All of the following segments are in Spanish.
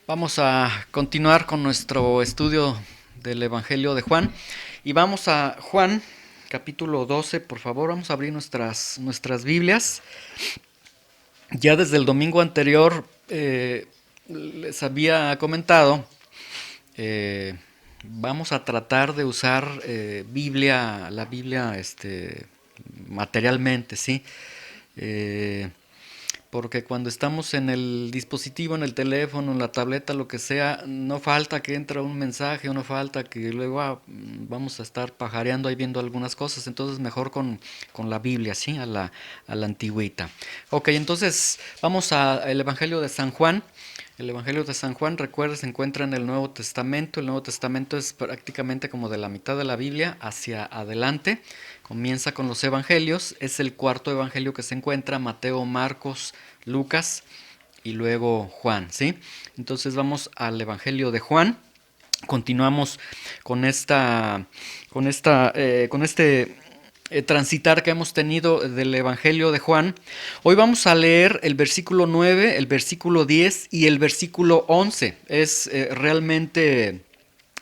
Vamos a continuar con nuestro estudio del Evangelio de Juan y vamos a Juan capítulo 12, por favor, vamos a abrir nuestras Biblias. Ya desde el domingo anterior les había comentado, vamos a tratar de usar la Biblia materialmente, ¿sí? Eh, Porque cuando estamos en el dispositivo, en el teléfono, en la tableta, lo que sea, no falta que entre un mensaje, no falta que luego vamos a estar pajareando ahí viendo algunas cosas, entonces mejor con la Biblia, ¿sí? A la antigüita. Ok, entonces vamos al Evangelio de San Juan. El Evangelio de San Juan, recuerda, se encuentra en el Nuevo Testamento. El Nuevo Testamento es prácticamente como de la mitad de la Biblia hacia adelante. Comienza con los Evangelios. Es el cuarto Evangelio que se encuentra: Mateo, Marcos, Lucas y luego Juan, ¿sí? Entonces vamos al Evangelio de Juan. Continuamos con este transitar que hemos tenido del Evangelio de Juan. Hoy vamos a leer el versículo 9, el versículo 10 y el versículo 11. Es realmente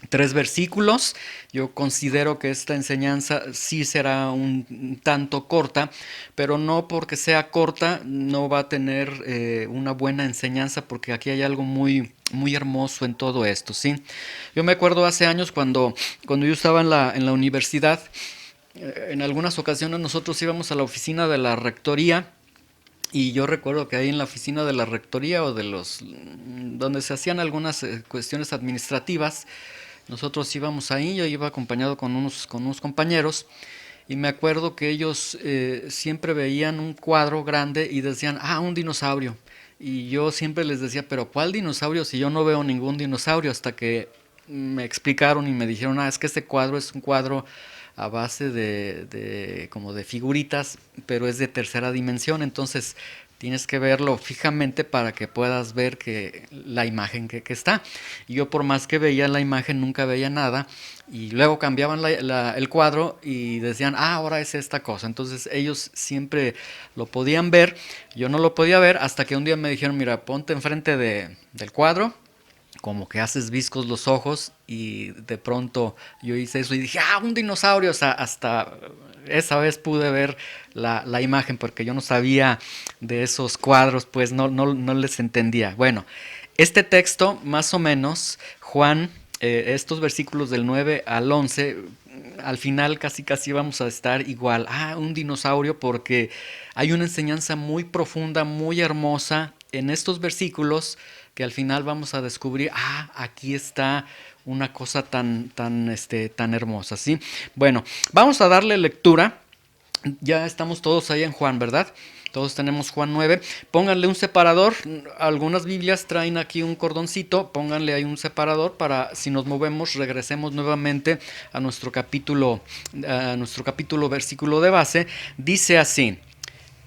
tres versículos. Yo considero que esta enseñanza sí será un tanto corta, pero no porque sea corta no va a tener una buena enseñanza, porque aquí hay algo muy hermoso en todo esto, ¿sí? Yo me acuerdo hace años cuando yo estaba en la universidad. En algunas ocasiones nosotros íbamos a la oficina de la rectoría. Y yo recuerdo que ahí en la oficina de la rectoría o donde se hacían algunas cuestiones administrativas, nosotros íbamos ahí. Yo iba acompañado con unos compañeros, y me acuerdo que ellos siempre veían un cuadro grande y decían, un dinosaurio. Y yo siempre les decía, pero ¿cuál dinosaurio si yo no veo ningún dinosaurio? Hasta que me explicaron y me dijeron, es que este cuadro es un cuadro a base de como de figuritas, pero es de tercera dimensión, entonces tienes que verlo fijamente para que puedas ver que la imagen que está. Y yo, por más que veía la imagen, nunca veía nada, y luego cambiaban el cuadro y decían, ahora es esta cosa. Entonces ellos siempre lo podían ver, yo no lo podía ver, hasta que un día me dijeron, mira, ponte enfrente del cuadro, como que haces viscos los ojos, y de pronto yo hice eso y dije, un dinosaurio. O sea, hasta esa vez pude ver la imagen, porque yo no sabía de esos cuadros, pues no les entendía. Bueno, este texto, más o menos, Juan, estos versículos del 9 al 11, al final casi vamos a estar igual. Un dinosaurio, porque hay una enseñanza muy profunda, muy hermosa en estos versículos, que al final vamos a descubrir, aquí está una cosa tan hermosa, ¿sí? Bueno, vamos a darle lectura. Ya estamos todos ahí en Juan, ¿verdad? Todos tenemos Juan 9. Pónganle un separador. Algunas Biblias traen aquí un cordoncito. Pónganle ahí un separador para, si nos movemos, regresemos nuevamente a nuestro capítulo versículo de base. Dice así.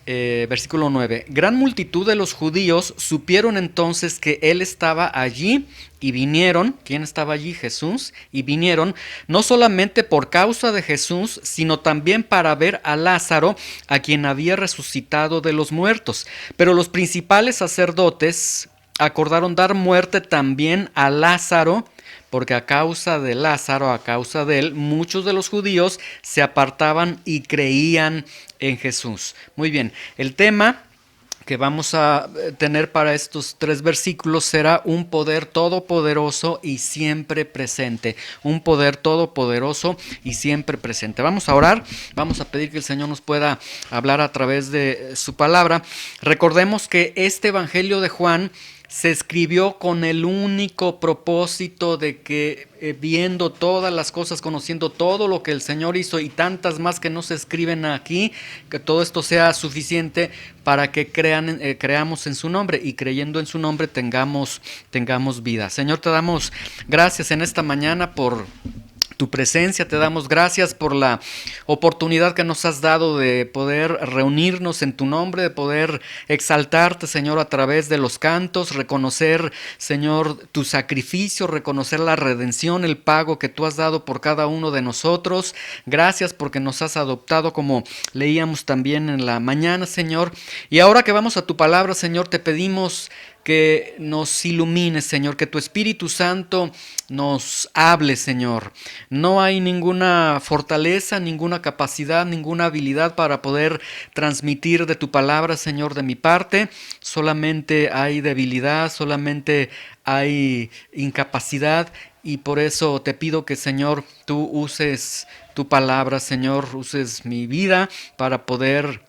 Versículo 9. Gran multitud de los judíos supieron entonces que él estaba allí y vinieron. ¿Quién estaba allí? Jesús. Y vinieron no solamente por causa de Jesús, sino también para ver a Lázaro, a quien había resucitado de los muertos. Pero los principales sacerdotes acordaron dar muerte también a Lázaro, porque a causa de Lázaro, a causa de él, muchos de los judíos se apartaban y creían en Jesús. Muy bien, el tema que vamos a tener para estos tres versículos será un poder todopoderoso y siempre presente. Un poder todopoderoso y siempre presente. Vamos a orar, vamos a pedir que el Señor nos pueda hablar a través de su palabra. Recordemos que este Evangelio de Juan se escribió con el único propósito de que, viendo todas las cosas, conociendo todo lo que el Señor hizo y tantas más que no se escriben aquí, que todo esto sea suficiente para que creamos en su nombre, y creyendo en su nombre tengamos vida. Señor, te damos gracias en esta mañana por tu presencia. Te damos gracias por la oportunidad que nos has dado de poder reunirnos en tu nombre, de poder exaltarte, Señor, a través de los cantos, reconocer, Señor, tu sacrificio, reconocer la redención, el pago que tú has dado por cada uno de nosotros. Gracias porque nos has adoptado, como leíamos también en la mañana, Señor. Y ahora que vamos a tu palabra, Señor, te pedimos que nos ilumines, Señor, que tu Espíritu Santo nos hable, Señor. No hay ninguna fortaleza, ninguna capacidad, ninguna habilidad para poder transmitir de tu palabra, Señor, de mi parte. Solamente hay debilidad, solamente hay incapacidad, y por eso te pido que, Señor, tú uses tu palabra, Señor, uses mi vida para poder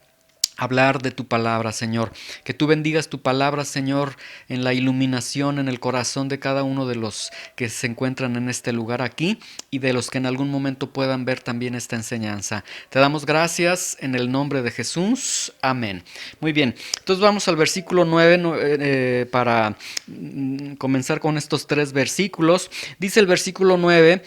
hablar de tu palabra, Señor. Que tú bendigas tu palabra, Señor, en la iluminación, en el corazón de cada uno de los que se encuentran en este lugar aquí y de los que en algún momento puedan ver también esta enseñanza. Te damos gracias en el nombre de Jesús. Amén. Muy bien, entonces vamos al versículo 9 para comenzar con estos 3 versículos. Dice el versículo 9,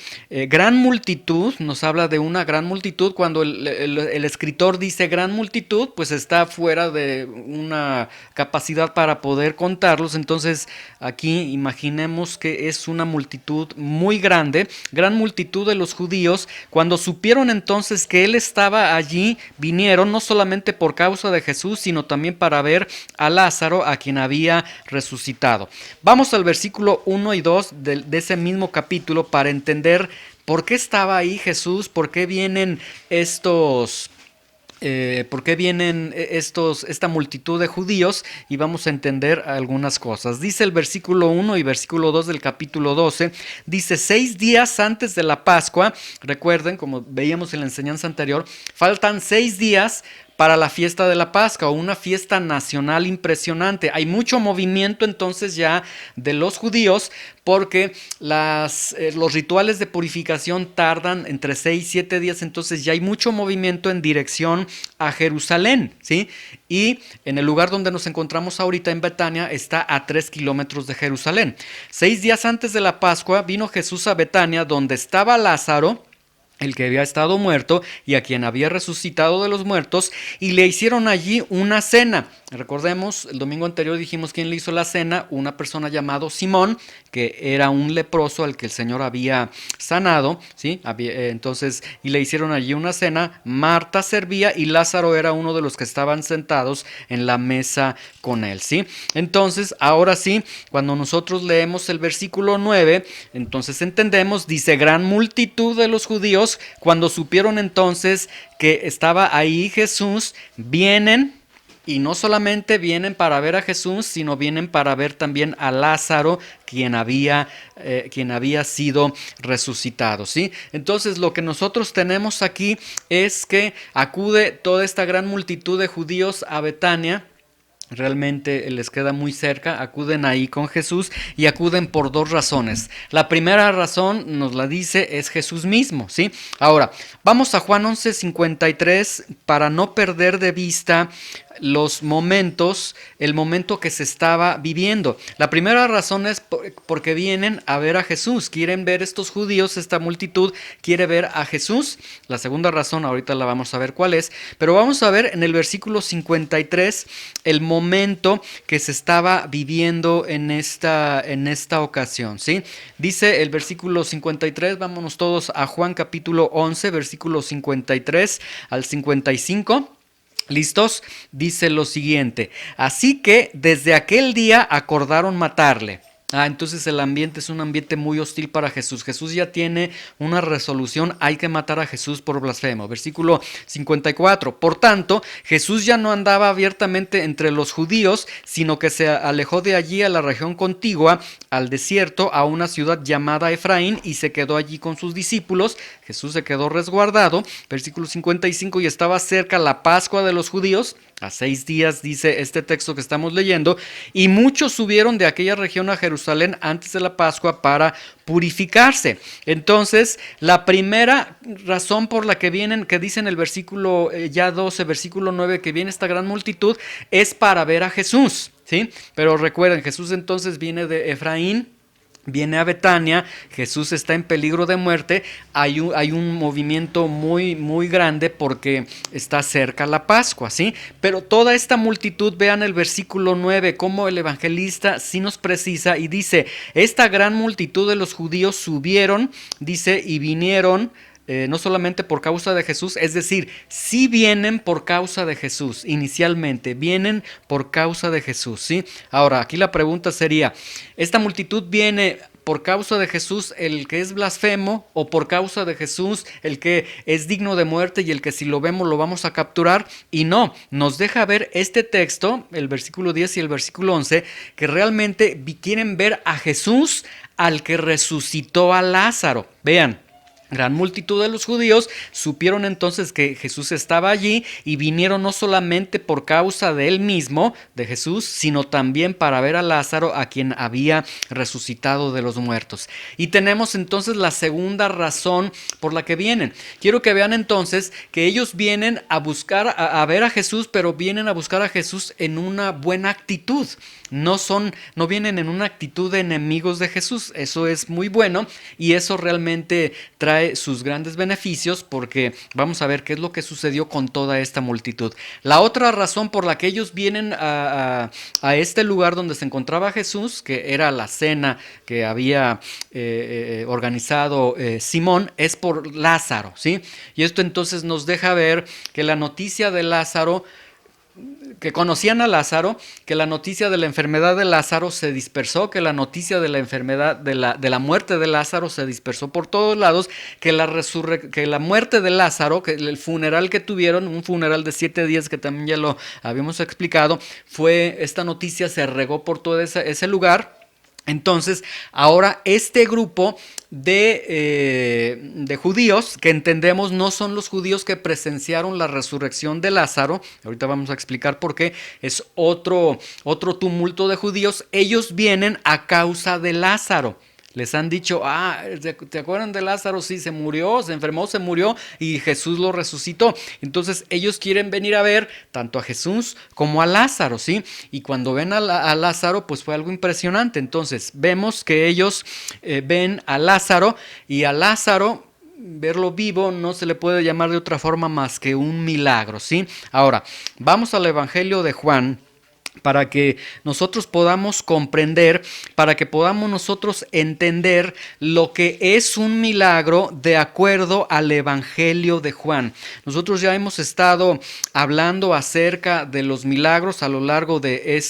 gran multitud, nos habla de una gran multitud. Cuando el escritor dice gran multitud, pues está fuera de una capacidad para poder contarlos. Entonces aquí imaginemos que es una multitud muy grande, gran multitud de los judíos. Cuando supieron entonces que él estaba allí, vinieron no solamente por causa de Jesús, sino también para ver a Lázaro, a quien había resucitado. Vamos al versículo 1 y 2 de ese mismo capítulo para entender por qué estaba ahí Jesús, por qué vienen esta multitud de judíos, y vamos a entender algunas cosas. Dice el versículo 1 y versículo 2 del capítulo 12, dice: 6 días antes de la Pascua, recuerden, como veíamos en la enseñanza anterior, faltan 6 días para la fiesta de la Pascua, una fiesta nacional impresionante. Hay mucho movimiento entonces ya de los judíos, porque los rituales de purificación tardan entre 6 y 7 días, entonces ya hay mucho movimiento en dirección a Jerusalén, ¿sí? Y en el lugar donde nos encontramos ahorita, en Betania, está a 3 kilómetros de Jerusalén. 6 días antes de la Pascua vino Jesús a Betania, donde estaba Lázaro, el que había estado muerto y a quien había resucitado de los muertos, y le hicieron allí una cena. Recordemos, el domingo anterior dijimos quién le hizo la cena: una persona llamado Simón, que era un leproso al que el Señor había sanado, ¿sí? Entonces, y le hicieron allí una cena. Marta servía y Lázaro era uno de los que estaban sentados en la mesa con él, ¿sí? Entonces, ahora sí, cuando nosotros leemos el versículo 9, entonces entendemos, dice: gran multitud de los judíos, cuando supieron entonces que estaba ahí Jesús, vienen. Y no solamente vienen para ver a Jesús, sino vienen para ver también a Lázaro, quien había sido resucitado, ¿sí? Entonces lo que nosotros tenemos aquí es que acude toda esta gran multitud de judíos a Betania. Realmente les queda muy cerca, acuden ahí con Jesús, y acuden por 2 razones. La primera razón, nos la dice, es Jesús mismo, ¿sí? Ahora, vamos a Juan 11:53 para no perder de vista el momento que se estaba viviendo. La primera razón es porque vienen a ver a Jesús, quieren ver estos judíos, esta multitud quiere ver a Jesús. La segunda razón, ahorita la vamos a ver cuál es, pero vamos a ver en el versículo 53 el momento que se estaba viviendo en esta ocasión, ¿sí? Dice el versículo 53, vámonos todos a Juan capítulo 11, versículo 53 al 55. ¿Listos? Dice lo siguiente: así que desde aquel día acordaron matarle. Entonces el ambiente es un ambiente muy hostil para Jesús. Jesús ya tiene una resolución: hay que matar a Jesús por blasfemo. Versículo 54. Por tanto, Jesús ya no andaba abiertamente entre los judíos, sino que se alejó de allí a la región contigua, al desierto, a una ciudad llamada Efraín, y se quedó allí con sus discípulos. Jesús se quedó resguardado. Versículo 55. Y estaba cerca la Pascua de los judíos, a 6 días, dice este texto que estamos leyendo, y muchos subieron de aquella región a Jerusalén antes de la Pascua para purificarse. Entonces, la primera razón por la que vienen, que dice en el versículo 12, versículo 9, que viene esta gran multitud, es para ver a Jesús, ¿sí? Pero recuerden, Jesús entonces viene de Efraín, viene a Betania, Jesús está en peligro de muerte, hay un movimiento muy, muy grande porque está cerca la Pascua, ¿sí? Pero toda esta multitud, vean el versículo 9, como el evangelista sí nos precisa y dice: esta gran multitud de los judíos subieron, dice, y vinieron no solamente por causa de Jesús, es decir, sí vienen por causa de Jesús, inicialmente, vienen por causa de Jesús, ¿sí? Ahora, aquí la pregunta sería, ¿esta multitud viene por causa de Jesús el que es blasfemo o por causa de Jesús el que es digno de muerte y el que si lo vemos lo vamos a capturar? Y no, nos deja ver este texto, el versículo 10 y el versículo 11, que realmente quieren ver a Jesús, al que resucitó a Lázaro. Vean. Gran multitud de los judíos supieron entonces que Jesús estaba allí y vinieron no solamente por causa de él mismo, de Jesús, sino también para ver a Lázaro, a quien había resucitado de los muertos. Y tenemos entonces la segunda razón por la que vienen. Quiero que vean entonces que ellos vienen a buscar, a ver a Jesús, pero vienen a buscar a Jesús en una buena actitud. No vienen en una actitud de enemigos de Jesús. Eso es muy bueno y eso realmente trae sus grandes beneficios, porque vamos a ver qué es lo que sucedió con toda esta multitud. La otra razón por la que ellos vienen a este lugar donde se encontraba Jesús, que era la cena que había organizado Simón, es por Lázaro, ¿sí? Y esto entonces nos deja ver que la noticia de Lázaro, que conocían a Lázaro, que la noticia de la enfermedad de Lázaro se dispersó, que la noticia de la enfermedad, de la muerte de Lázaro se dispersó por todos lados, que la muerte de Lázaro, que el funeral que tuvieron, un funeral de 7 días que también ya lo habíamos explicado, esta noticia se regó por todo ese lugar. Entonces, ahora este grupo de judíos, que entendemos no son los judíos que presenciaron la resurrección de Lázaro, ahorita vamos a explicar por qué, es otro tumulto de judíos, ellos vienen a causa de Lázaro. Les han dicho, ¿te acuerdan de Lázaro? Sí, se murió, se enfermó, se murió y Jesús lo resucitó. Entonces ellos quieren venir a ver tanto a Jesús como a Lázaro, ¿sí? Y cuando ven a Lázaro, pues fue algo impresionante. Entonces vemos que ellos ven a Lázaro, y a Lázaro, verlo vivo no se le puede llamar de otra forma más que un milagro, ¿sí? Ahora, vamos al Evangelio de Juan, para que nosotros podamos comprender, para que podamos nosotros entender lo que es un milagro de acuerdo al Evangelio de Juan. Nosotros ya hemos estado hablando acerca de los milagros a lo largo de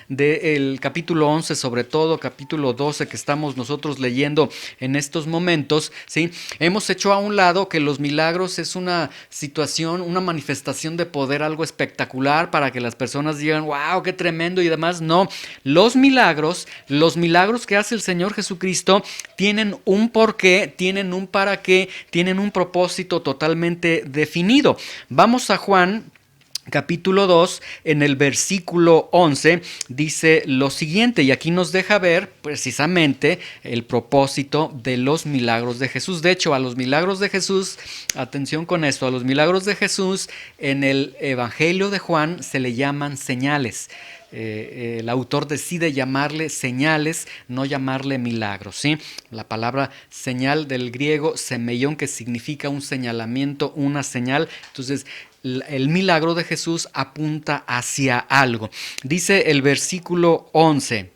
del capítulo 11, sobre todo capítulo 12 que estamos nosotros leyendo en estos momentos, ¿sí? Hemos hecho a un lado que los milagros es una situación, una manifestación de poder, algo espectacular para que las personas digan, wow, qué tremendo y demás. No, los milagros que hace el Señor Jesucristo tienen un porqué, tienen un para qué, tienen un propósito totalmente definido. Vamos a Juan capítulo 2, en el versículo 11, dice lo siguiente, y aquí nos deja ver precisamente el propósito de los milagros de Jesús. De hecho, a los milagros de Jesús, atención con esto, a los milagros de Jesús en el Evangelio de Juan se le llaman señales. El autor decide llamarle señales, no llamarle milagros, ¿sí? La palabra señal del griego semeion, que significa un señalamiento, una señal. Entonces, el milagro de Jesús apunta hacia algo. Dice el versículo 11.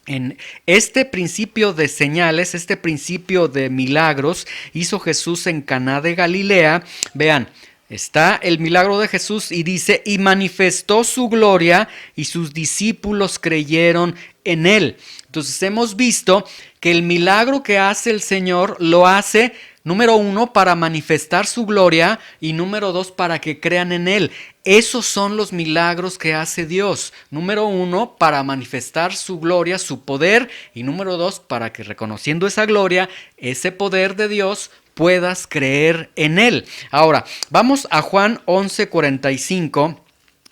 En este principio de señales, este principio de milagros, hizo Jesús en Caná de Galilea. Vean, está el milagro de Jesús y dice, y manifestó su gloria y sus discípulos creyeron en él. Entonces hemos visto que el milagro que hace el Señor lo hace, número 1, para manifestar su gloria, y número 2, para que crean en él. Esos son los milagros que hace Dios. Número 1, para manifestar su gloria, su poder, y número 2, para que reconociendo esa gloria, ese poder de Dios, puedas creer en él. Ahora, vamos a Juan 11:45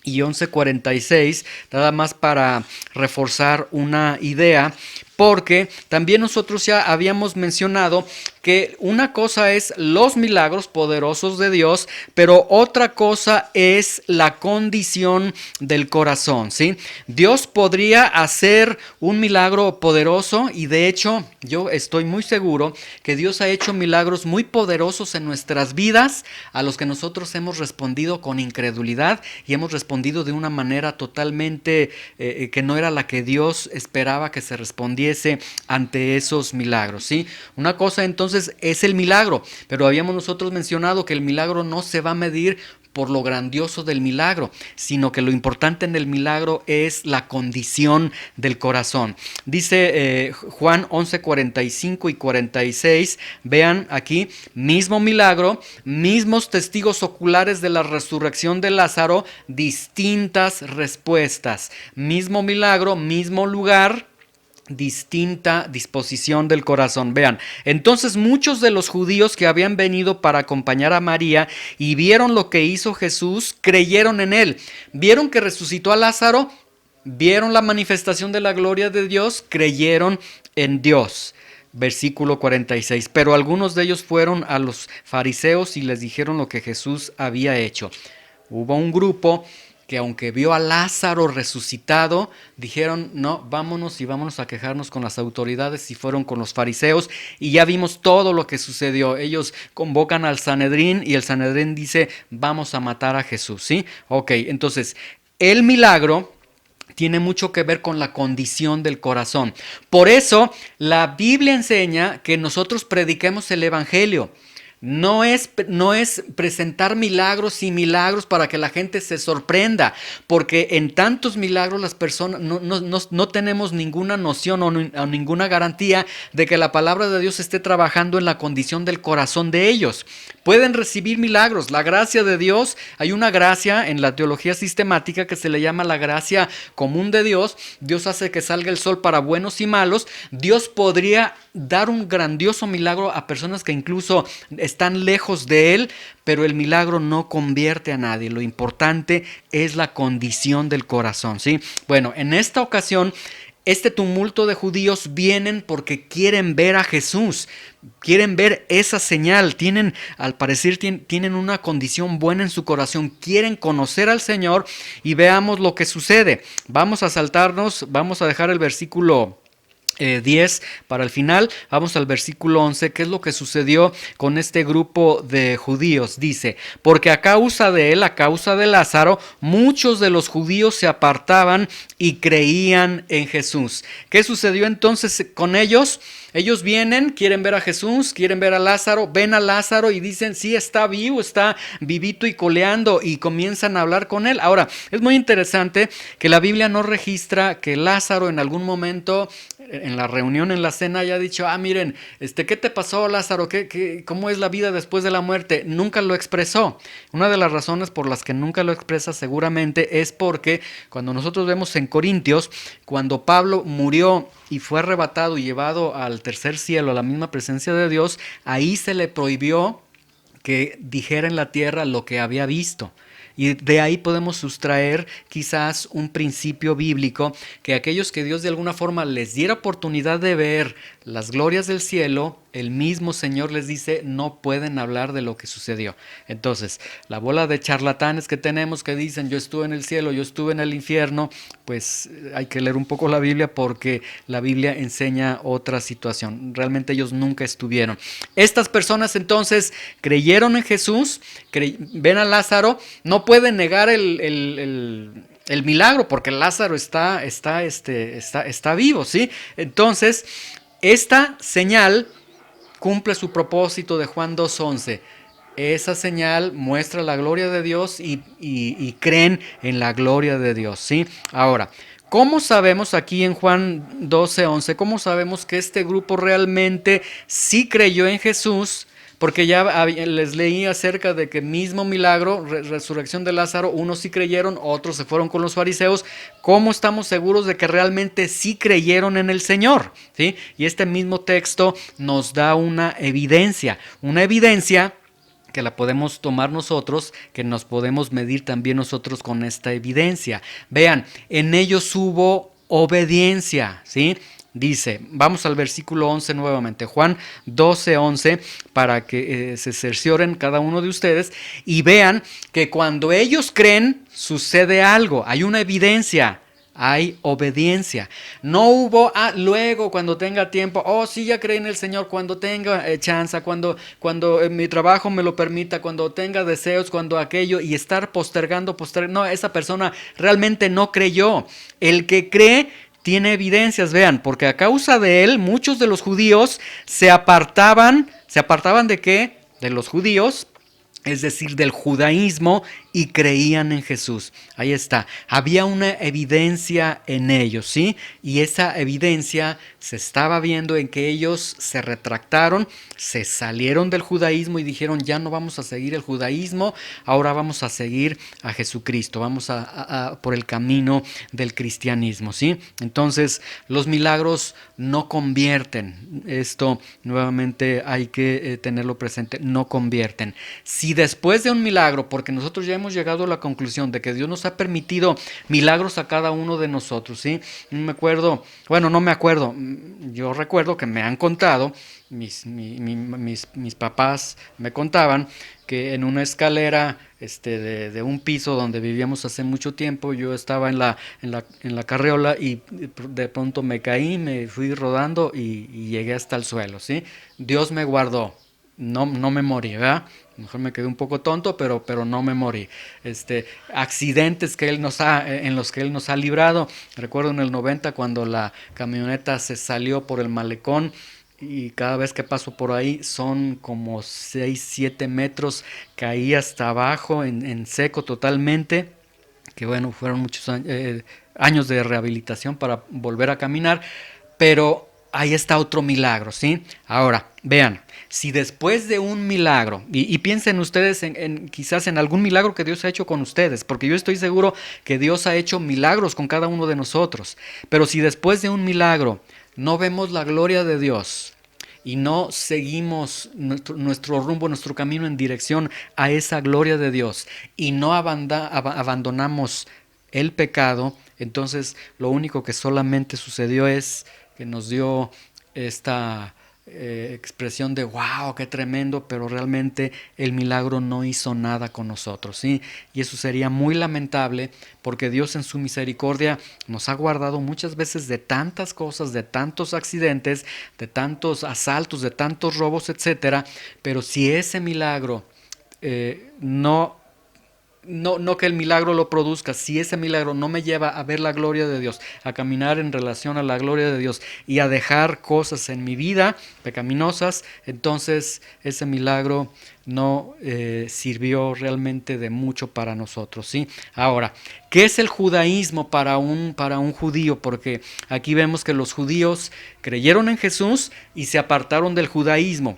y 11:46, nada más para reforzar una idea, porque también nosotros ya habíamos mencionado que una cosa es los milagros poderosos de Dios, pero otra cosa es la condición del corazón, ¿sí? Dios podría hacer un milagro poderoso, y de hecho yo estoy muy seguro que Dios ha hecho milagros muy poderosos en nuestras vidas, a los que nosotros hemos respondido con incredulidad y hemos respondido de una manera totalmente que no era la que Dios esperaba que se respondiera. sucediese ante esos milagros, ¿sí? Una cosa entonces es el milagro, pero habíamos nosotros mencionado que el milagro no se va a medir por lo grandioso del milagro, sino que lo importante en el milagro es la condición del corazón. Dice Juan 11, 45 y 46, vean aquí, mismo milagro, mismos testigos oculares de la resurrección de Lázaro, distintas respuestas. Mismo milagro, mismo lugar, distinta disposición del corazón. Vean, entonces muchos de los judíos que habían venido para acompañar a María y vieron lo que hizo Jesús, creyeron en él. Vieron que resucitó a Lázaro, vieron la manifestación de la gloria de Dios, creyeron en Dios. Versículo 46. Pero algunos de ellos fueron a los fariseos y les dijeron lo que Jesús había hecho. Hubo un grupo que aunque vio a Lázaro resucitado, dijeron, no, vámonos y vámonos a quejarnos con las autoridades, y fueron con los fariseos, y ya vimos todo lo que sucedió. Ellos convocan al Sanedrín y el Sanedrín dice, vamos a matar a Jesús, ¿sí? Ok, entonces, el milagro tiene mucho que ver con la condición del corazón. Por eso, la Biblia enseña que nosotros prediquemos el Evangelio. No es presentar milagros y milagros para que la gente se sorprenda, porque en tantos milagros las personas no tenemos ninguna noción o ninguna garantía de que la palabra de Dios esté trabajando en la condición del corazón de ellos. Pueden recibir milagros, la gracia de Dios, hay una gracia en la teología sistemática que se le llama la gracia común de Dios. Dios hace que salga el sol para buenos y malos. Dios podría dar un grandioso milagro a personas que incluso están lejos de Él, pero el milagro no convierte a nadie. Lo importante es la condición del corazón, ¿sí? Bueno, en esta ocasión, este tumulto de judíos vienen porque quieren ver a Jesús, quieren ver esa señal, al parecer tienen una condición buena en su corazón, quieren conocer al Señor, y veamos lo que sucede. Vamos a saltarnos, vamos a dejar el versículo 10 para el final. Vamos al versículo 11. ¿Qué es lo que sucedió con este grupo de judíos? Dice, porque a causa de él, a causa de Lázaro, muchos de los judíos se apartaban y creían en Jesús. ¿Qué sucedió entonces con ellos? Ellos vienen, quieren ver a Jesús, quieren ver a Lázaro, ven a Lázaro y dicen, sí, está vivo, está vivito y coleando, y comienzan a hablar con él. Ahora, es muy interesante que la Biblia no registra que Lázaro en algún momento, en la reunión, en la cena, haya dicho, miren, ¿qué te pasó, Lázaro? ¿Cómo es la vida después de la muerte? Nunca lo expresó. Una de las razones por las que nunca lo expresa seguramente es porque cuando nosotros vemos en Corintios, cuando Pablo murió y fue arrebatado y llevado al tercer cielo, a la misma presencia de Dios, ahí se le prohibió que dijera en la tierra lo que había visto. Y de ahí podemos sustraer quizás un principio bíblico, que aquellos que Dios de alguna forma les diera oportunidad de ver las glorias del cielo, el mismo Señor les dice, no pueden hablar de lo que sucedió. Entonces, la bola de charlatanes que tenemos que dicen, yo estuve en el cielo, yo estuve en el infierno, pues hay que leer un poco la Biblia, porque la Biblia enseña otra situación. Realmente ellos nunca estuvieron. Estas personas entonces creyeron en Jesús, ven a Lázaro, no pueden negar el milagro, porque Lázaro está vivo, ¿sí? Entonces, esta señal cumple su propósito de Juan 2:11. Esa señal muestra la gloria de Dios y creen en la gloria de Dios, ¿sí? Ahora, ¿cómo sabemos aquí en Juan 12:11? ¿Cómo sabemos que este grupo realmente sí creyó en Jesús? Porque ya les leí acerca de que mismo milagro, resurrección de Lázaro, unos sí creyeron, otros se fueron con los fariseos. ¿Cómo estamos seguros de que realmente sí creyeron en el Señor? ¿Sí? Y este mismo texto nos da una evidencia que la podemos tomar nosotros, que nos podemos medir también nosotros con esta evidencia. Vean, en ellos hubo obediencia, ¿sí? Dice, vamos al versículo 11 nuevamente, Juan 12:11, para que se cercioren cada uno de ustedes y vean que cuando ellos creen sucede algo, hay una evidencia, hay obediencia. No hubo, luego cuando tenga tiempo, sí, ya creí en el Señor, cuando tenga chance, cuando mi trabajo me lo permita, cuando tenga deseos, cuando aquello, y estar postergando. No, esa persona realmente no creyó. El que cree tiene evidencias, vean, porque a causa de él muchos de los judíos se apartaban ¿de qué? De los judíos, es decir, del judaísmo, y creían en Jesús. Ahí está. Había una evidencia en ellos, ¿sí? Y esa evidencia se estaba viendo en que ellos se retractaron, se salieron del judaísmo y dijeron, ya no vamos a seguir el judaísmo, ahora vamos a seguir a Jesucristo, vamos por el camino del cristianismo, ¿sí? Entonces, los milagros no convierten. Esto nuevamente hay que tenerlo presente, no convierten. Si después de un milagro, porque nosotros ya hemos llegado a la conclusión de que Dios nos ha permitido milagros a cada uno de nosotros, ¿sí? No me acuerdo, yo recuerdo que me han contado, mis papás me contaban que en una escalera de un piso donde vivíamos hace mucho tiempo, yo estaba en la carriola y de pronto me caí, me fui rodando y llegué hasta el suelo, ¿sí? Dios me guardó. No me morí, ¿verdad? Mejor me quedé un poco tonto, pero no me morí. Accidentes en los que Él nos ha librado. Recuerdo en el 90 cuando la camioneta se salió por el malecón y cada vez que paso por ahí son como 6, 7 metros. Caí hasta abajo en seco totalmente. Que bueno, fueron muchos años de rehabilitación para volver a caminar. Pero ahí está otro milagro, ¿sí? Ahora, vean, si después de un milagro, y piensen ustedes quizás en algún milagro que Dios ha hecho con ustedes, porque yo estoy seguro que Dios ha hecho milagros con cada uno de nosotros, pero si después de un milagro no vemos la gloria de Dios y no seguimos nuestro rumbo, nuestro camino en dirección a esa gloria de Dios y no abandonamos el pecado, entonces lo único que solamente sucedió es que nos dio esta expresión de wow, qué tremendo, pero realmente el milagro no hizo nada con nosotros, ¿sí? Y eso sería muy lamentable porque Dios en su misericordia nos ha guardado muchas veces de tantas cosas, de tantos accidentes, de tantos asaltos, de tantos robos, etcétera, pero si ese milagro no que el milagro lo produzca, si ese milagro no me lleva a ver la gloria de Dios, a caminar en relación a la gloria de Dios y a dejar cosas en mi vida pecaminosas, entonces ese milagro no sirvió realmente de mucho para nosotros, ¿sí? Ahora, ¿qué es el judaísmo para un judío? Porque aquí vemos que los judíos creyeron en Jesús y se apartaron del judaísmo.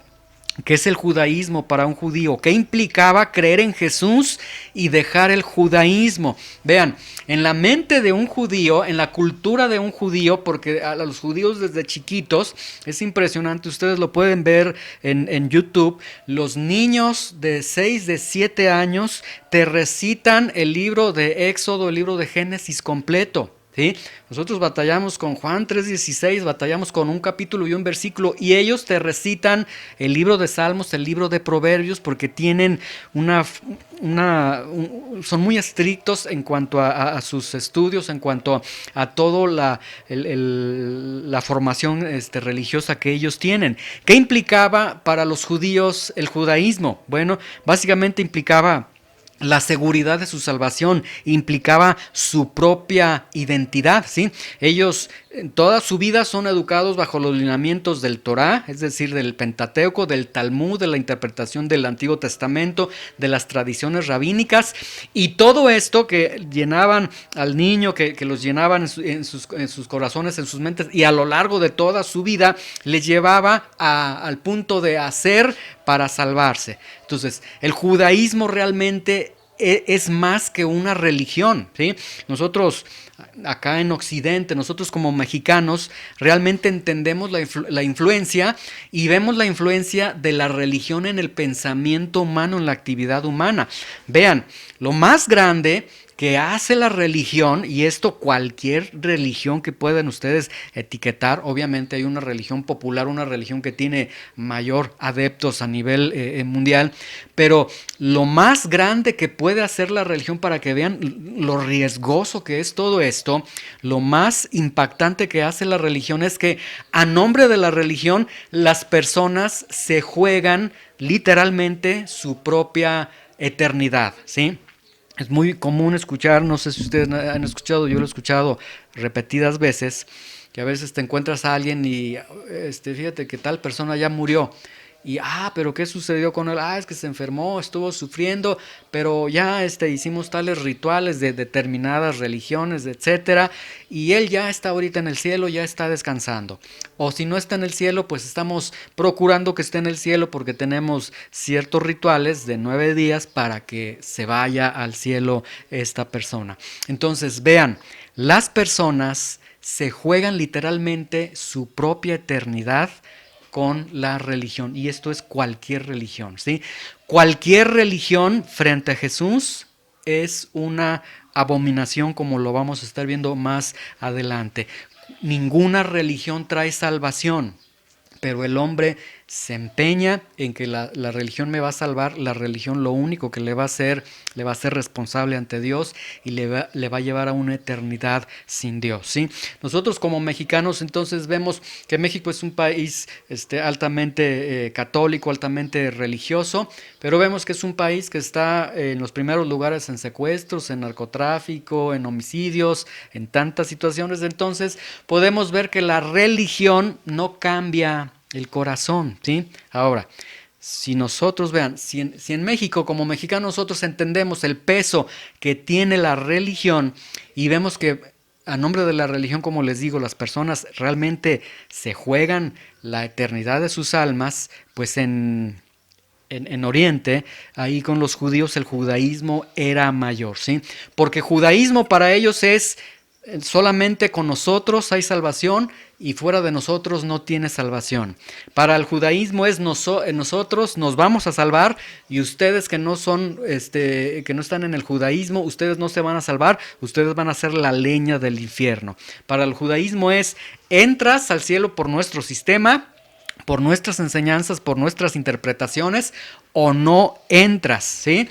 ¿Qué es el judaísmo para un judío? ¿Qué implicaba creer en Jesús y dejar el judaísmo? Vean, en la mente de un judío, en la cultura de un judío, porque a los judíos desde chiquitos, es impresionante, ustedes lo pueden ver en YouTube, los niños de 6, de 7 años te recitan el libro de Éxodo, el libro de Génesis completo. ¿Sí? Nosotros batallamos con Juan 3:16, batallamos con un capítulo y un versículo, y ellos te recitan el libro de Salmos, el libro de Proverbios, porque tienen son muy estrictos en cuanto a sus estudios, en cuanto a toda la formación religiosa que ellos tienen. ¿Qué implicaba para los judíos el judaísmo? Bueno, básicamente implicaba la seguridad de su salvación, implicaba su propia identidad, ¿sí? Ellos en toda su vida son educados bajo los lineamientos del Torá, es decir, del Pentateuco, del Talmud, de la interpretación del Antiguo Testamento, de las tradiciones rabínicas, y todo esto que llenaban al niño, que los llenaban en sus corazones, en sus mentes, y a lo largo de toda su vida les llevaba al punto de hacer para salvarse. Entonces, el judaísmo realmente es más que una religión, ¿sí? Nosotros acá en Occidente, nosotros como mexicanos, realmente entendemos la influencia y vemos la influencia de la religión en el pensamiento humano, en la actividad humana. Vean, lo más grande que hace la religión, y esto cualquier religión que puedan ustedes etiquetar, obviamente hay una religión popular, una religión que tiene mayor adeptos a nivel mundial, pero lo más grande que puede hacer la religión, para que vean lo riesgoso que es todo esto, lo más impactante que hace la religión es que a nombre de la religión las personas se juegan literalmente su propia eternidad, ¿sí? Es muy común escuchar, no sé si ustedes han escuchado, yo lo he escuchado repetidas veces, que a veces te encuentras a alguien y fíjate que tal persona ya murió. Y, pero ¿qué sucedió con él? Es que se enfermó, estuvo sufriendo, pero ya hicimos tales rituales de determinadas religiones, etcétera, y él ya está ahorita en el cielo, ya está descansando. O si no está en el cielo, pues estamos procurando que esté en el cielo porque tenemos ciertos rituales de 9 días para que se vaya al cielo esta persona. Entonces, vean, las personas se juegan literalmente su propia eternidad con la religión, y esto es cualquier religión, ¿sí? Cualquier religión frente a Jesús es una abominación, como lo vamos a estar viendo más adelante. Ninguna religión trae salvación, pero el hombre se empeña en que la religión me va a salvar. La religión lo único que le va a hacer responsable ante Dios, y le va a llevar a una eternidad sin Dios, ¿sí? Nosotros como mexicanos entonces vemos que México es un país altamente católico, altamente religioso, pero vemos que es un país que está en los primeros lugares en secuestros, en narcotráfico, en homicidios, en tantas situaciones. Entonces podemos ver que la religión no cambia el corazón, ¿sí? Ahora, si nosotros, vean, si en México como mexicanos nosotros entendemos el peso que tiene la religión y vemos que a nombre de la religión, como les digo, las personas realmente se juegan la eternidad de sus almas, pues en Oriente, ahí con los judíos, el judaísmo era mayor, ¿sí? Porque judaísmo para ellos es solamente con nosotros hay salvación y fuera de nosotros no tiene salvación. Para el judaísmo es nosotros nos vamos a salvar, y ustedes que no son, que no están en el judaísmo, ustedes no se van a salvar, ustedes van a ser la leña del infierno. Para el judaísmo es: entras al cielo por nuestro sistema, por nuestras enseñanzas, por nuestras interpretaciones, o no entras, ¿sí?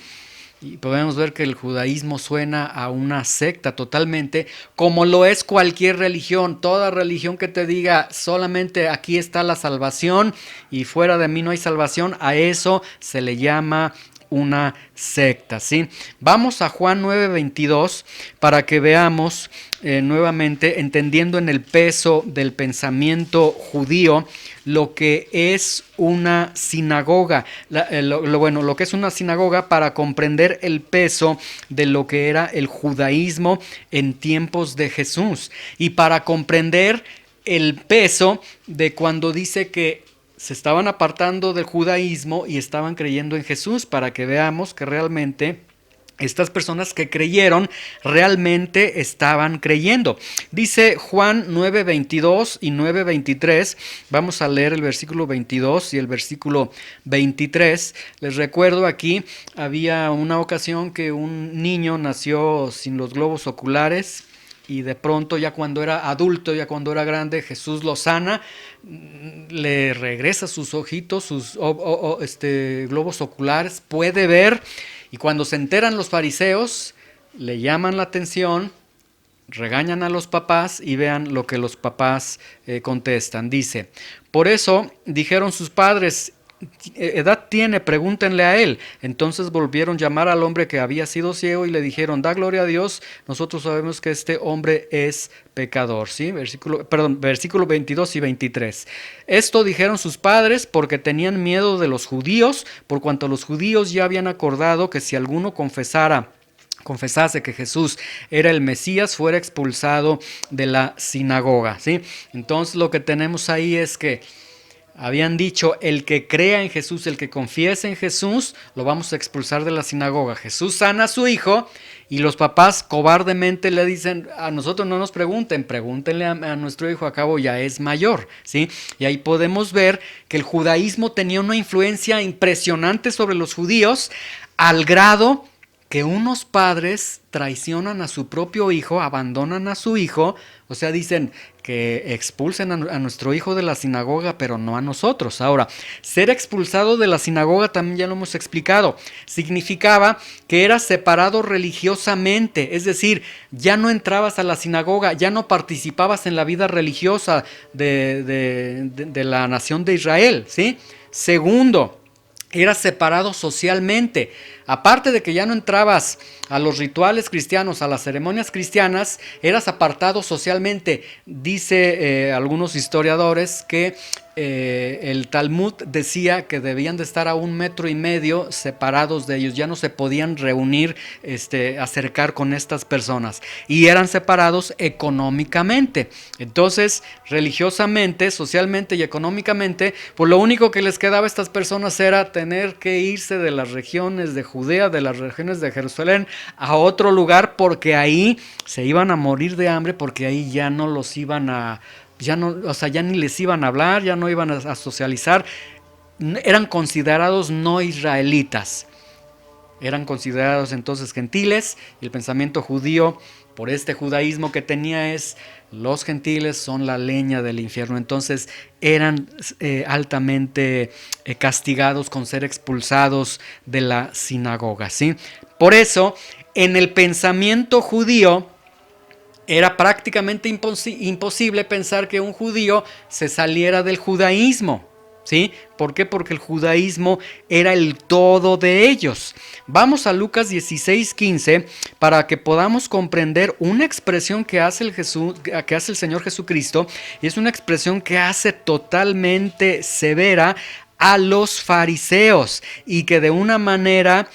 Y podemos ver que el judaísmo suena a una secta totalmente, como lo es cualquier religión. Toda religión que te diga solamente aquí está la salvación y fuera de mí no hay salvación, a eso se le llama una secta, ¿sí? Vamos a Juan 9:22 para que veamos nuevamente, entendiendo en el peso del pensamiento judío, lo que es una sinagoga, lo que es una sinagoga, para comprender el peso de lo que era el judaísmo en tiempos de Jesús, y para comprender el peso de cuando dice que se estaban apartando del judaísmo y estaban creyendo en Jesús, para que veamos que realmente estas personas que creyeron realmente estaban creyendo. Dice Juan 9:22 y 9:23. Vamos a leer el versículo 22 y el versículo 23. Les recuerdo, aquí había una ocasión que un niño nació sin los globos oculares, y de pronto, ya cuando era adulto, ya cuando era grande, Jesús lo sana, le regresa sus ojitos, sus globos oculares, puede ver. Y cuando se enteran los fariseos, le llaman la atención, regañan a los papás, y vean lo que los papás contestan. Dice: por eso dijeron sus padres: edad tiene, pregúntenle a él. Entonces volvieron a llamar al hombre que había sido ciego y le dijeron: da gloria a Dios, nosotros sabemos que este hombre es pecador, ¿sí? Versículo 22 y 23. Esto dijeron sus padres porque tenían miedo de los judíos, por cuanto los judíos ya habían acordado que si alguno confesase que Jesús era el Mesías, fuera expulsado de la sinagoga, ¿sí? Entonces lo que tenemos ahí es que habían dicho: el que crea en Jesús, el que confiese en Jesús, lo vamos a expulsar de la sinagoga. Jesús sana a su hijo, y los papás cobardemente le dicen: a nosotros no nos pregunten, pregúntenle a nuestro hijo, a cabo ya es mayor, ¿sí? Y ahí podemos ver que el judaísmo tenía una influencia impresionante sobre los judíos, al grado que unos padres traicionan a su propio hijo, abandonan a su hijo, o sea, dicen que expulsen a nuestro hijo de la sinagoga, pero no a nosotros. Ahora, ser expulsado de la sinagoga, también ya lo hemos explicado, significaba que eras separado religiosamente, es decir, ya no entrabas a la sinagoga, ya no participabas en la vida religiosa de la nación de Israel, ¿sí? Segundo, eras separado socialmente. Aparte de que ya no entrabas a los rituales cristianos, a las ceremonias cristianas, eras apartado socialmente. Dice algunos historiadores que el Talmud decía que debían de estar a 1,5 metros separados de ellos, ya no se podían reunir, acercar con estas personas, y eran separados económicamente. Entonces, religiosamente, socialmente y económicamente, pues lo único que les quedaba a estas personas era tener que irse de las regiones de Judea, de las regiones de Jerusalén, a otro lugar, porque ahí se iban a morir de hambre, porque ahí ya no los iban a, ya no, o sea, ya ni les iban a hablar, ya no iban a socializar, eran considerados no israelitas. Eran considerados entonces gentiles, y el pensamiento judío, por este judaísmo que tenía, es: los gentiles son la leña del infierno. Entonces eran altamente castigados con ser expulsados de la sinagoga, ¿sí? Por eso, en el pensamiento judío, era prácticamente imposible pensar que un judío se saliera del judaísmo. ¿Sí? ¿Por qué? Porque el judaísmo era el todo de ellos. Vamos a Lucas 16:15 para que podamos comprender una expresión que hace el Señor Jesucristo, y es una expresión que hace totalmente severa a los fariseos, y que de una manera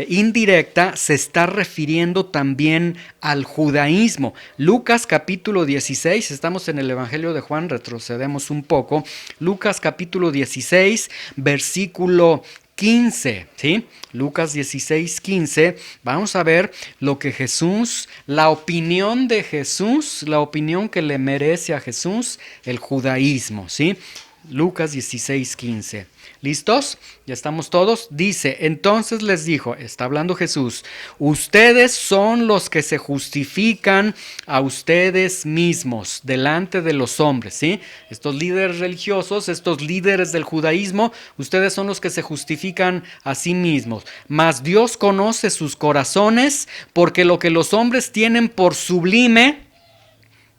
indirecta se está refiriendo también al judaísmo. Lucas capítulo 16, estamos en el Evangelio de Juan, retrocedemos un poco. Lucas capítulo 16, versículo 15, ¿sí? Lucas 16:15, vamos a ver lo que Jesús, la opinión de Jesús, la opinión que le merece a Jesús el judaísmo, ¿sí? Lucas 16:15. ¿Listos? ¿Ya estamos todos? Dice: entonces les dijo, está hablando Jesús, ustedes son los que se justifican a ustedes mismos delante de los hombres, ¿sí? Estos líderes religiosos, estos líderes del judaísmo, ustedes son los que se justifican a sí mismos. Mas Dios conoce sus corazones, porque lo que los hombres tienen por sublime,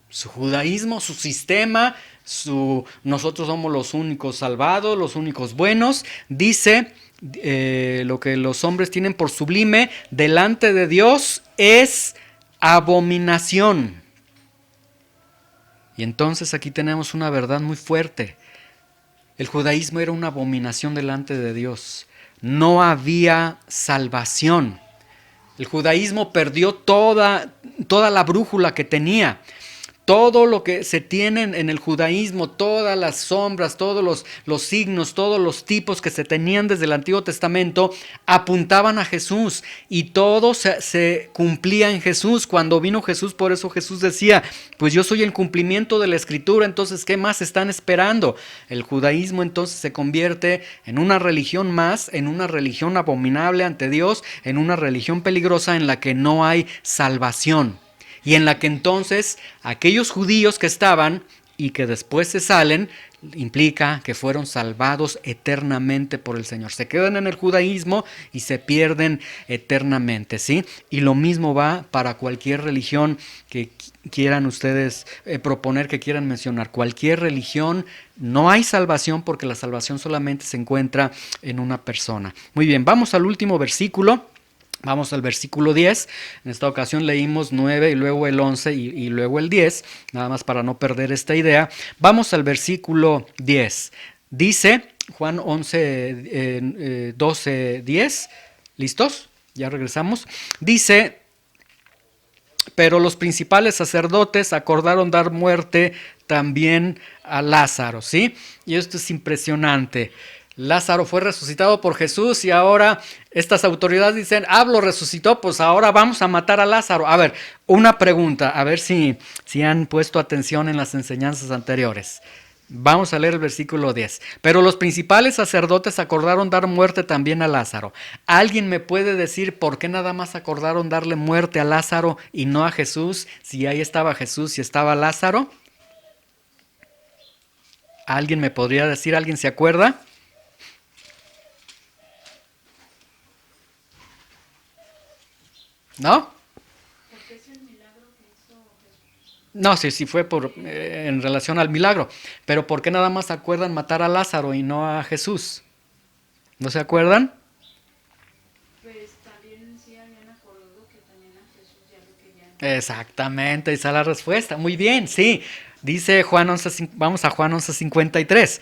su judaísmo, su sistema, nosotros somos los únicos salvados, los únicos buenos, dice, lo que los hombres tienen por sublime delante de Dios es abominación. Y entonces aquí tenemos una verdad muy fuerte. El judaísmo era una abominación delante de Dios. No había salvación. El judaísmo perdió toda la brújula que tenía. Todo lo que se tiene en el judaísmo, todas las sombras, todos los signos, todos los tipos que se tenían desde el Antiguo Testamento, apuntaban a Jesús, y todo se cumplía en Jesús. Cuando vino Jesús, por eso Jesús decía: pues yo soy el cumplimiento de la Escritura. Entonces, ¿qué más están esperando? El judaísmo entonces se convierte en una religión más, en una religión abominable ante Dios, en una religión peligrosa en la que no hay salvación. Y en la que entonces aquellos judíos que estaban y que después se salen, implica que fueron salvados eternamente por el Señor. Se quedan en el judaísmo y se pierden eternamente, ¿sí? Y lo mismo va para cualquier religión que quieran ustedes proponer, que quieran mencionar. Cualquier religión, no hay salvación, porque la salvación solamente se encuentra en una persona. Muy bien, vamos al último versículo. Vamos al versículo 10, en esta ocasión leímos 9 y luego el 11 y luego el 10, nada más para no perder esta idea. Vamos al versículo 10, dice Juan 11, 12, 10, ¿listos? Ya regresamos. Dice: pero los principales sacerdotes acordaron dar muerte también a Lázaro, ¿sí? Y esto es impresionante. Lázaro fue resucitado por Jesús, y ahora estas autoridades dicen: lo resucitó, pues ahora vamos a matar a Lázaro. A ver, una pregunta, a ver si han puesto atención en las enseñanzas anteriores. Vamos a leer el versículo 10. Pero los principales sacerdotes acordaron dar muerte también a Lázaro. ¿Alguien me puede decir por qué nada más acordaron darle muerte a Lázaro y no a Jesús? Si ahí estaba Jesús y estaba Lázaro. ¿Alguien me podría decir? ¿Alguien se acuerda? ¿No? No, sí fue en relación al milagro. Pero ¿por qué nada más acuerdan matar a Lázaro y no a Jesús? ¿No se acuerdan? Pues también sí habían acordado que también a Jesús ya lo querían. Exactamente, esa es la respuesta. Muy bien, sí. Dice Juan 11, vamos a Juan 11:53.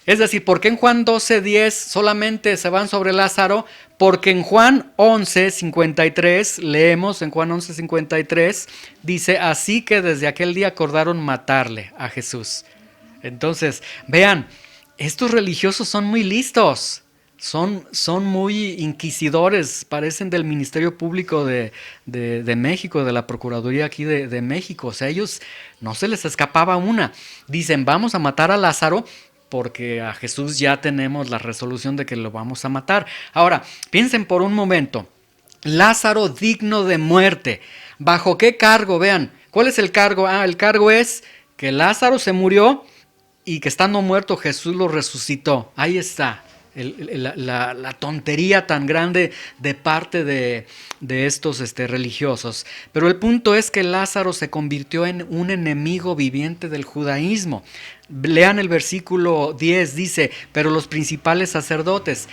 Es decir, ¿por qué en Juan 12:10 solamente se van sobre Lázaro? Porque en Juan 11:53, leemos en Juan 11:53, dice, así que desde aquel día acordaron matarle a Jesús. Entonces, vean, estos religiosos son muy listos, son muy inquisidores, parecen del Ministerio Público de México, de la Procuraduría aquí de México. O sea, ellos no se les escapaba una. Dicen, vamos a matar a Lázaro porque a Jesús ya tenemos la resolución de que lo vamos a matar. Ahora, piensen por un momento, Lázaro digno de muerte. ¿Bajo qué cargo? Vean, ¿cuál es el cargo? El cargo es que Lázaro se murió y que estando muerto Jesús lo resucitó. Ahí está. La tontería tan grande de parte de estos religiosos. Pero el punto es que Lázaro se convirtió en un enemigo viviente del judaísmo. Lean el versículo 10, dice, pero los principales sacerdotes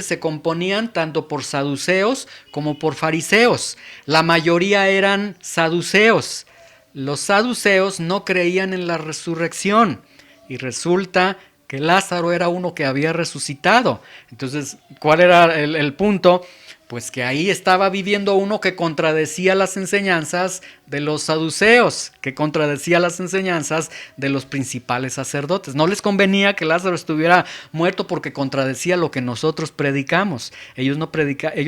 se componían tanto por saduceos como por fariseos. La mayoría eran saduceos. Los saduceos no creían en la resurrección y resulta que Lázaro era uno que había resucitado. Entonces, ¿cuál era el punto? Pues que ahí estaba viviendo uno que contradecía las enseñanzas de los saduceos, que contradecía las enseñanzas de los principales sacerdotes. No les convenía que Lázaro estuviera muerto porque contradecía lo que nosotros predicamos. Ellos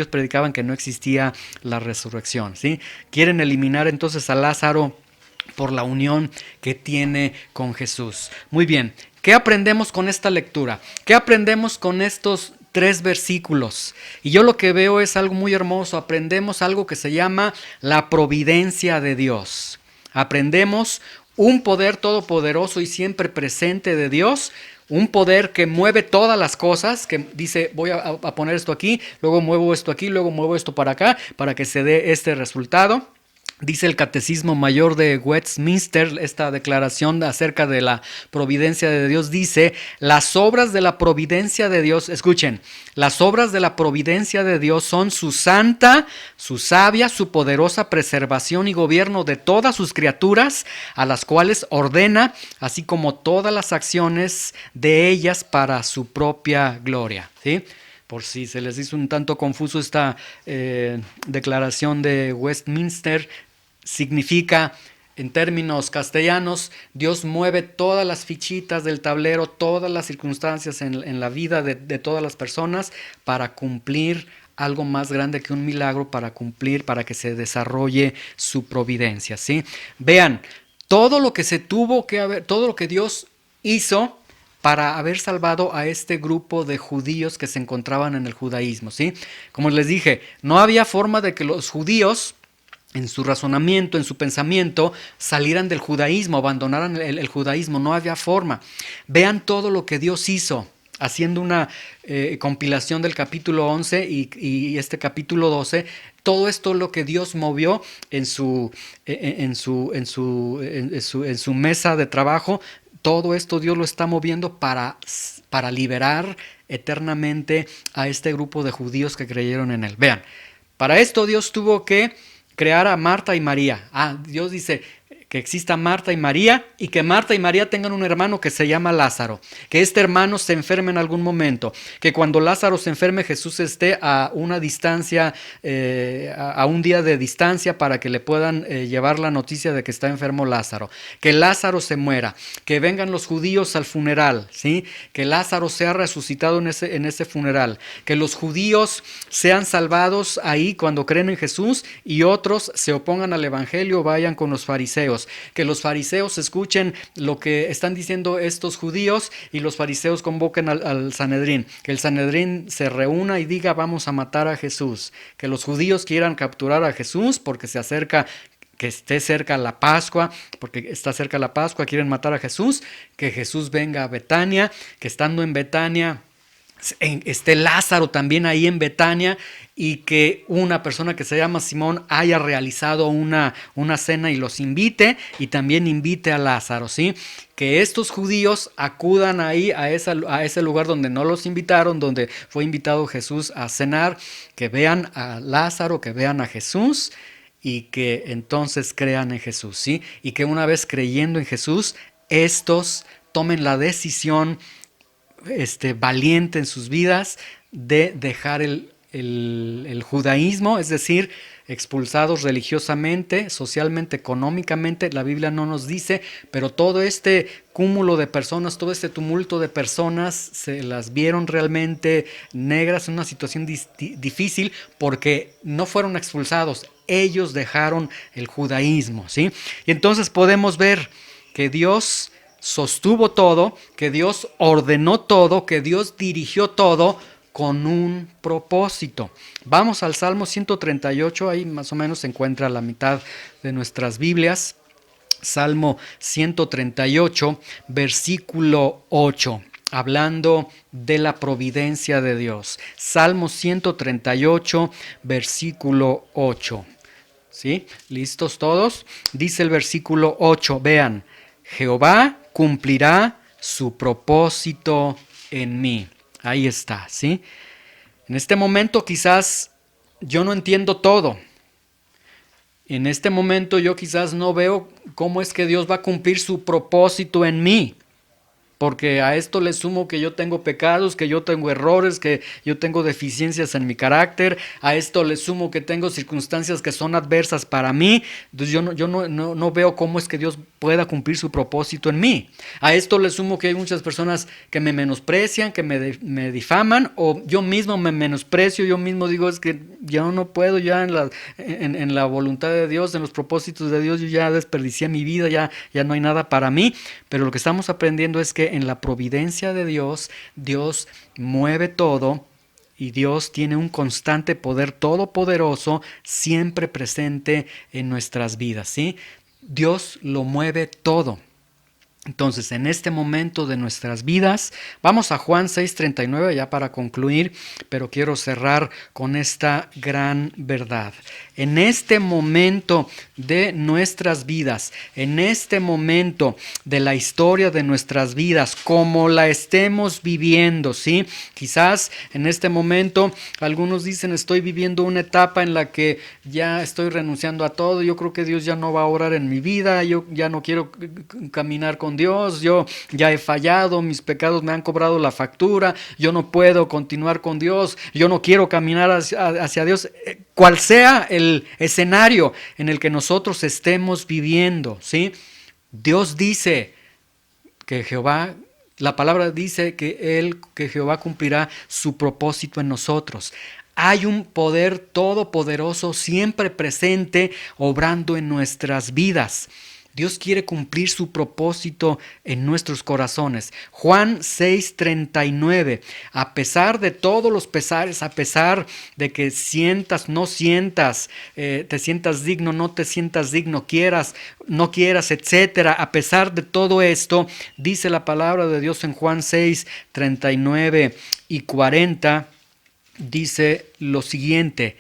predicaban que no existía la resurrección, ¿sí? Quieren eliminar entonces a Lázaro por la unión que tiene con Jesús. Muy bien, ¿qué aprendemos con esta lectura? ¿Qué aprendemos con estos 3 versículos? Y yo lo que veo es algo muy hermoso. Aprendemos algo que se llama la providencia de Dios. Aprendemos un poder todopoderoso y siempre presente de Dios, un poder que mueve todas las cosas, que dice, voy a poner esto aquí, luego muevo esto aquí, luego muevo esto para acá, para que se dé este resultado. Dice el Catecismo Mayor de Westminster, esta declaración acerca de la providencia de Dios, dice, las obras de la providencia de Dios, escuchen, las obras de la providencia de Dios son su santa, su sabia, su poderosa preservación y gobierno de todas sus criaturas, a las cuales ordena, así como todas las acciones de ellas para su propia gloria, ¿sí? Por si se les hizo un tanto confuso esta declaración de Westminster, significa, en términos castellanos, Dios mueve todas las fichitas del tablero, todas las circunstancias en la vida de todas las personas para cumplir algo más grande que un milagro, para cumplir, para que se desarrolle su providencia, ¿sí? Vean, todo lo que se tuvo que haber, todo lo que Dios hizo para haber salvado a este grupo de judíos que se encontraban en el judaísmo, ¿sí? Como les dije, no había forma de que los judíos en su razonamiento, en su pensamiento, salieran del judaísmo, abandonaran el judaísmo, no había forma. Vean todo lo que Dios hizo, haciendo una compilación del capítulo 11 y este capítulo 12, todo esto lo que Dios movió en su mesa de trabajo, todo esto Dios lo está moviendo para liberar eternamente a este grupo de judíos que creyeron en él. Vean, para esto Dios tuvo que crear a Marta y María. Dios dice que exista Marta y María y que Marta y María tengan un hermano que se llama Lázaro, que este hermano se enferme en algún momento, que cuando Lázaro se enferme Jesús esté a una distancia, a un día de distancia para que le puedan llevar la noticia de que está enfermo Lázaro, que Lázaro se muera, que vengan los judíos al funeral, ¿sí? Que Lázaro sea resucitado en ese funeral, que los judíos sean salvados ahí cuando creen en Jesús y otros se opongan al evangelio, vayan con los fariseos, que los fariseos escuchen lo que están diciendo estos judíos y los fariseos convoquen al Sanedrín, que el Sanedrín se reúna y diga vamos a matar a Jesús, que los judíos quieran capturar a Jesús porque se acerca, que esté cerca la Pascua, porque está cerca la Pascua, quieren matar a Jesús, que Jesús venga a Betania, que estando en Betania esté Lázaro también ahí en Betania y que una persona que se llama Simón haya realizado una cena y los invite y también invite a Lázaro, ¿sí? Que estos judíos acudan ahí a ese lugar donde no los invitaron, donde fue invitado Jesús a cenar, que vean a Lázaro, que vean a Jesús y que entonces crean en Jesús, ¿sí? Y que una vez creyendo en Jesús, estos tomen la decisión valiente en sus vidas de dejar el judaísmo, es decir, expulsados religiosamente, socialmente, económicamente. La Biblia no nos dice, pero todo este cúmulo de personas, todo este tumulto de personas se las vieron realmente negras en una situación difícil porque no fueron expulsados, ellos dejaron el judaísmo, ¿sí? Y entonces podemos ver que Dios sostuvo todo, que Dios ordenó todo, que Dios dirigió todo con un propósito. Vamos al Salmo 138, ahí más o menos se encuentra la mitad de nuestras Biblias. Salmo 138, versículo 8, hablando de la providencia de Dios. Salmo 138, versículo 8. ¿Sí? ¿Listos todos? Dice el versículo 8, vean. Jehová cumplirá su propósito en mí. Ahí está, ¿sí? En este momento quizás yo no entiendo todo. En este momento yo quizás no veo cómo es que Dios va a cumplir su propósito en mí. Porque a esto le sumo que yo tengo pecados, que yo tengo errores, que yo tengo deficiencias en mi carácter. A esto le sumo que tengo circunstancias que son adversas para mí. Entonces yo no veo cómo es que Dios pueda cumplir su propósito en mí. A esto le sumo que hay muchas personas que me menosprecian, que me difaman, o yo mismo me menosprecio, yo mismo digo, es que yo no puedo ya en la voluntad de Dios, en los propósitos de Dios, yo ya desperdicié mi vida, ya no hay nada para mí. Pero lo que estamos aprendiendo es que en la providencia de Dios, Dios mueve todo y Dios tiene un constante poder todopoderoso siempre presente en nuestras vidas, ¿sí? Dios lo mueve todo. Entonces, en este momento de nuestras vidas, vamos a Juan 6:39 ya para concluir, pero quiero cerrar con esta gran verdad. En este momento de nuestras vidas, en este momento de la historia de nuestras vidas, como la estemos viviendo, ¿sí? Quizás en este momento algunos dicen, estoy viviendo una etapa en la que ya estoy renunciando a todo, yo creo que Dios ya no va a obrar en mi vida, yo ya no quiero caminar con Dios, yo ya he fallado, mis pecados me han cobrado la factura, yo no puedo continuar con Dios, yo no quiero caminar hacia Dios, cual sea el escenario en el que nosotros estemos viviendo, ¿sí? Dios dice que Jehová, la palabra dice que Jehová cumplirá su propósito en nosotros. Hay un poder todopoderoso siempre presente obrando en nuestras vidas. Dios quiere cumplir su propósito en nuestros corazones. Juan 6:39. A pesar de todos los pesares, a pesar de que sientas, no sientas, te sientas digno, no te sientas digno, quieras, no quieras, etcétera. A pesar de todo esto, dice la palabra de Dios en Juan 6:39 y 40, dice lo siguiente.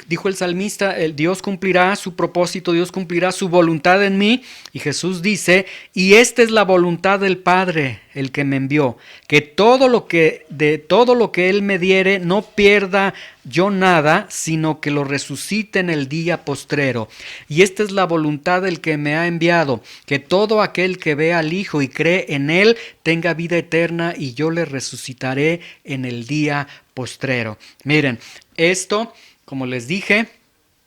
Dijo el salmista, Dios cumplirá su propósito, Dios cumplirá su voluntad en mí. Y Jesús dice, y esta es la voluntad del Padre, el que me envió, que de todo lo que Él me diere, no pierda yo nada, sino que lo resucite en el día postrero. Y esta es la voluntad del que me ha enviado, que todo aquel que vea al Hijo y cree en Él, tenga vida eterna, y yo le resucitaré en el día postrero. Miren, esto, como les dije,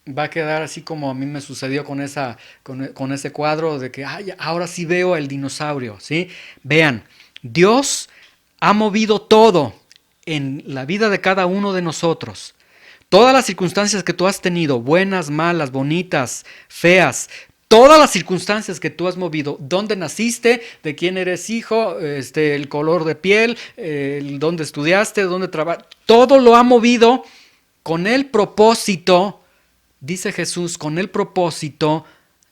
va a quedar así como a mí me sucedió con ese cuadro de que ahora sí veo el dinosaurio, ¿sí? Vean, Dios ha movido todo en la vida de cada uno de nosotros. Todas las circunstancias que tú has tenido, buenas, malas, bonitas, feas, todas las circunstancias que tú has movido, dónde naciste, de quién eres hijo, el color de piel, dónde estudiaste, dónde trabajas, todo lo ha movido con el propósito, dice Jesús, con el propósito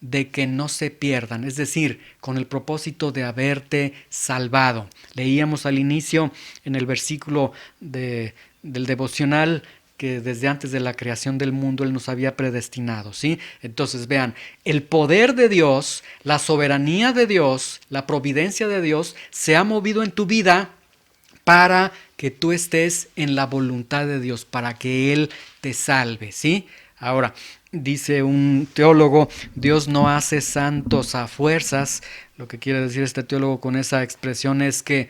de que no se pierdan, es decir, con el propósito de haberte salvado. Leíamos al inicio en el versículo del devocional que desde antes de la creación del mundo Él nos había predestinado, ¿sí? Entonces vean, el poder de Dios, la soberanía de Dios, la providencia de Dios se ha movido en tu vida para que tú estés en la voluntad de Dios, para que Él te salve, ¿sí? Ahora, dice un teólogo, Dios no hace santos a fuerzas. Lo que quiere decir este teólogo con esa expresión es que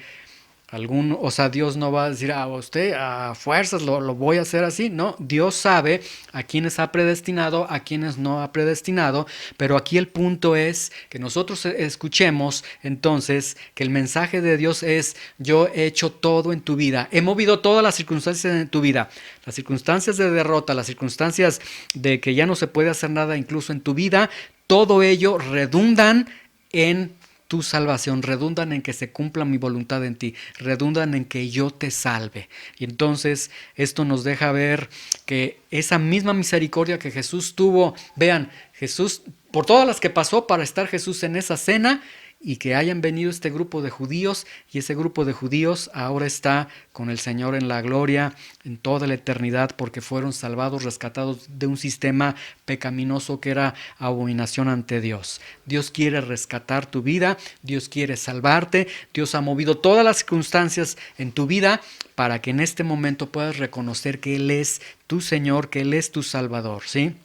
Dios no va a decir a usted a fuerzas lo voy a hacer así. No, Dios sabe a quienes ha predestinado, a quienes no ha predestinado, pero aquí el punto es que nosotros escuchemos entonces que el mensaje de Dios es: yo he hecho todo en tu vida, he movido todas las circunstancias en tu vida, las circunstancias de derrota, las circunstancias de que ya no se puede hacer nada incluso en tu vida, todo ello redundan en tu salvación, redundan en que se cumpla mi voluntad en ti, redundan en que yo te salve. Y entonces esto nos deja ver que esa misma misericordia que Jesús tuvo, vean, Jesús, por todas las que pasó para estar Jesús en esa cena, y que hayan venido este grupo de judíos, y ese grupo de judíos ahora está con el Señor en la gloria en toda la eternidad, porque fueron salvados, rescatados de un sistema pecaminoso que era abominación ante Dios. Dios quiere rescatar tu vida, Dios quiere salvarte, Dios ha movido todas las circunstancias en tu vida para que en este momento puedas reconocer que Él es tu Señor, que Él es tu Salvador, ¿sí?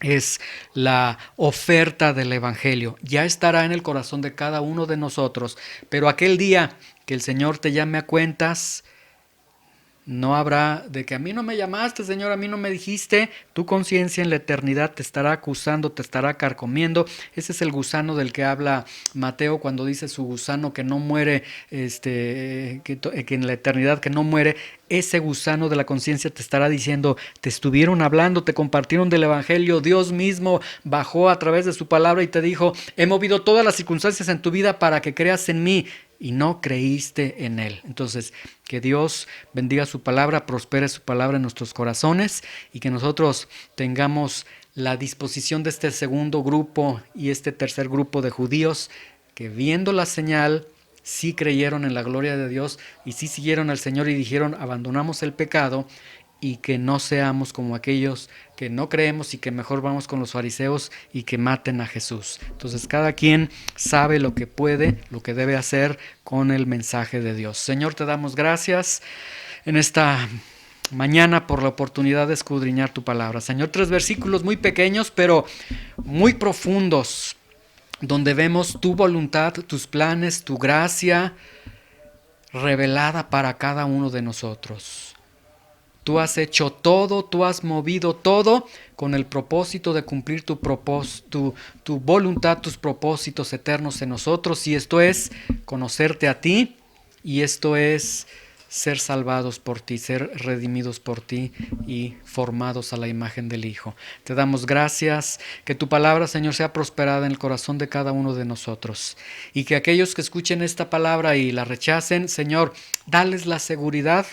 Es la oferta del Evangelio. Ya estará en el corazón de cada uno de nosotros, pero aquel día que el Señor te llame a cuentas, no habrá de que a mí no me llamaste, Señor, a mí no me dijiste. Tu conciencia en la eternidad te estará acusando, te estará carcomiendo. Ese es el gusano del que habla Mateo cuando dice su gusano que no muere, que en la eternidad que no muere. Ese gusano de la conciencia te estará diciendo: te estuvieron hablando, te compartieron del Evangelio, Dios mismo bajó a través de su palabra y te dijo: he movido todas las circunstancias en tu vida para que creas en mí, y no creíste en Él. Entonces, que Dios bendiga su palabra, prospere su palabra en nuestros corazones, y que nosotros tengamos la disposición de este segundo grupo y este tercer grupo de judíos que, viendo la señal, sí creyeron en la gloria de Dios y sí siguieron al Señor y dijeron: abandonamos el pecado. Y que no seamos como aquellos que no creemos y que mejor vamos con los fariseos y que maten a Jesús. Entonces cada quien sabe lo que puede, lo que debe hacer con el mensaje de Dios. Señor, te damos gracias en esta mañana por la oportunidad de escudriñar tu palabra. Señor, 3 versículos muy pequeños pero muy profundos, donde vemos tu voluntad, tus planes, tu gracia revelada para cada uno de nosotros. Tú has hecho todo, tú has movido todo con el propósito de cumplir tu voluntad, tus propósitos eternos en nosotros. Y esto es conocerte a ti, y esto es ser salvados por ti, ser redimidos por ti y formados a la imagen del Hijo. Te damos gracias, que tu palabra, Señor, sea prosperada en el corazón de cada uno de nosotros. Y que aquellos que escuchen esta palabra y la rechacen, Señor, dales la seguridad,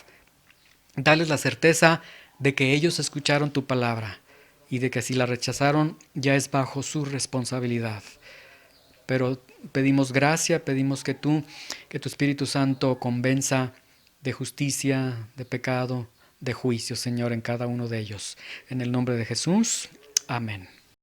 dales la certeza de que ellos escucharon tu palabra y de que si la rechazaron ya es bajo su responsabilidad. Pero pedimos gracia, pedimos que tu Espíritu Santo convenza de justicia, de pecado, de juicio, Señor, en cada uno de ellos. En el nombre de Jesús, amén.